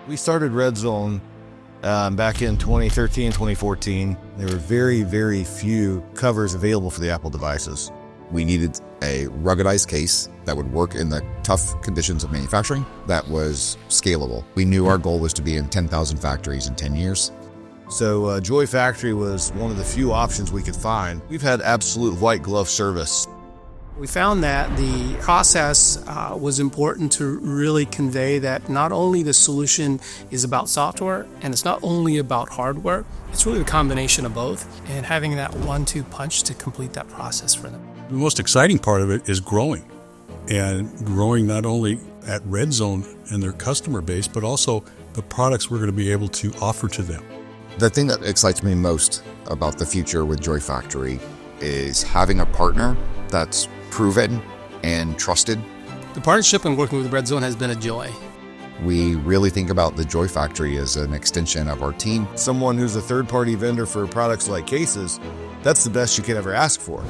We started Redzone back in 2013, 2014. There were very, very few covers available for the Apple devices. We needed a ruggedized case that would work in the tough conditions of manufacturing that was scalable. We knew our goal was to be in 10,000 factories in 10 years. So Joy Factory was one of the few options we could find. We've had absolute white glove service. We found that the process was important to really convey that not only the solution is about software and it's not only about hardware, it's really a combination of both and having that 1-2 punch to complete that process for them. The most exciting part of it is growing, and growing not only at Redzone and their customer base, but also the products we're going to be able to offer to them. The thing that excites me most about the future with Joy Factory is having a partner that's proven and trusted. The partnership and working with Redzone has been a joy. We really think about the Joy Factory as an extension of our team. Someone who's a third-party vendor for products like cases, that's the best you could ever ask for.